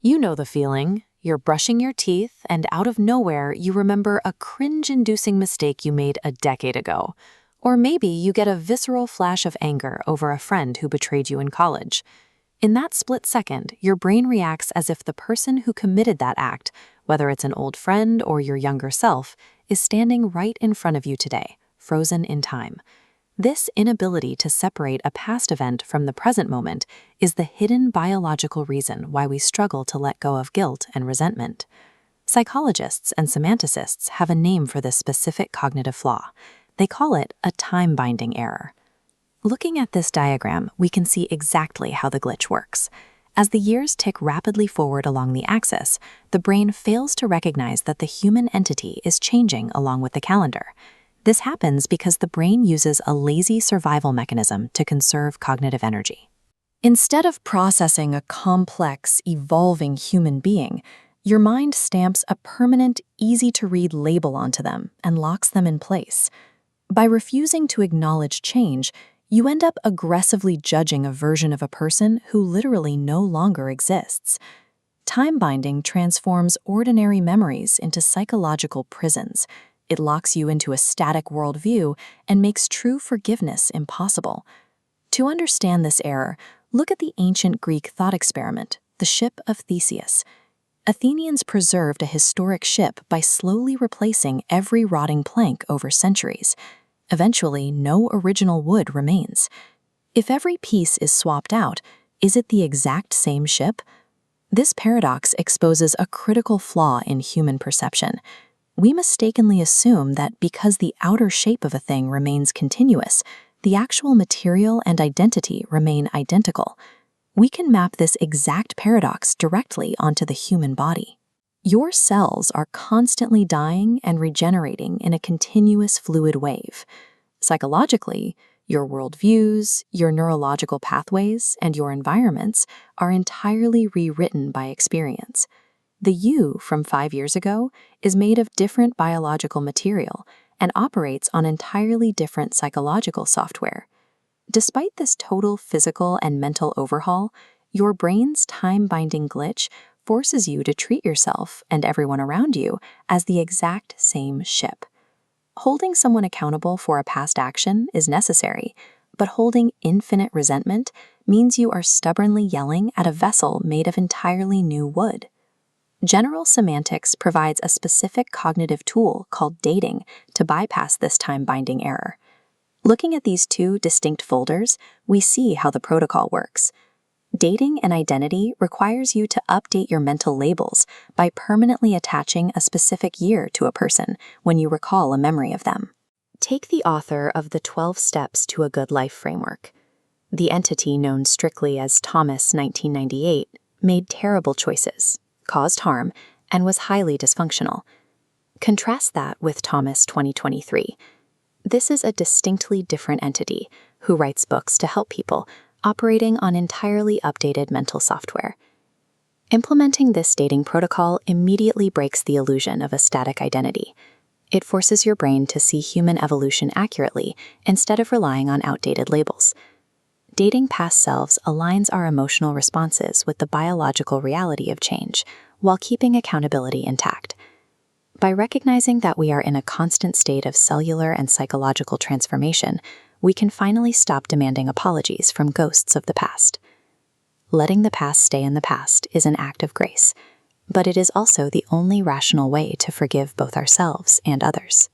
You know the feeling. You're brushing your teeth, and out of nowhere, you remember a cringe-inducing mistake you made a decade ago. Or maybe you get a visceral flash of anger over a friend who betrayed you in college. In that split second, your brain reacts as if the person who committed that act, whether it's an old friend or your younger self, is standing right in front of you today, frozen in time. This inability to separate a past event from the present moment is the hidden biological reason why we struggle to let go of guilt and resentment. Psychologists and semanticists have a name for this specific cognitive flaw. They call it a time-binding error. Looking at this diagram, we can see exactly how the glitch works. As the years tick rapidly forward along the axis, the brain fails to recognize that the human entity is changing along with the calendar. This happens because the brain uses a lazy survival mechanism to conserve cognitive energy. Instead of processing a complex, evolving human being, your mind stamps a permanent, easy-to-read label onto them and locks them in place. By refusing to acknowledge change, you end up aggressively judging a version of a person who literally no longer exists. Time binding transforms ordinary memories into psychological prisons. It locks you into a static worldview and makes true forgiveness impossible. To understand this error, look at the ancient Greek thought experiment, the ship of Theseus. Athenians preserved a historic ship by slowly replacing every rotting plank over centuries. Eventually, no original wood remains. If every piece is swapped out, is it the exact same ship? This paradox exposes a critical flaw in human perception. We mistakenly assume that because the outer shape of a thing remains continuous, the actual material and identity remain identical. We can map this exact paradox directly onto the human body. Your cells are constantly dying and regenerating in a continuous fluid wave. Psychologically, your worldviews, your neurological pathways, and your environments are entirely rewritten by experience. The you from 5 years ago is made of different biological material and operates on entirely different psychological software. Despite this total physical and mental overhaul, your brain's time-binding glitch forces you to treat yourself and everyone around you as the exact same ship. Holding someone accountable for a past action is necessary, but holding infinite resentment means you are stubbornly yelling at a vessel made of entirely new wood. General Semantics provides a specific cognitive tool called dating to bypass this time-binding error. Looking at these two distinct folders, we see how the protocol works. Dating and identity requires you to update your mental labels by permanently attaching a specific year to a person when you recall a memory of them. Take the author of the 12 Steps to a Good Life framework. The entity known strictly as Thomas 1998 made terrible choices, caused harm, and was highly dysfunctional. Contrast that with Thomas 2023. This is a distinctly different entity who writes books to help people, operating on entirely updated mental software. Implementing this dating protocol immediately breaks the illusion of a static identity. It forces your brain to see human evolution accurately instead of relying on outdated labels. Dating past selves aligns our emotional responses with the biological reality of change, while keeping accountability intact. By recognizing that we are in a constant state of cellular and psychological transformation, we can finally stop demanding apologies from ghosts of the past. Letting the past stay in the past is an act of grace, but it is also the only rational way to forgive both ourselves and others.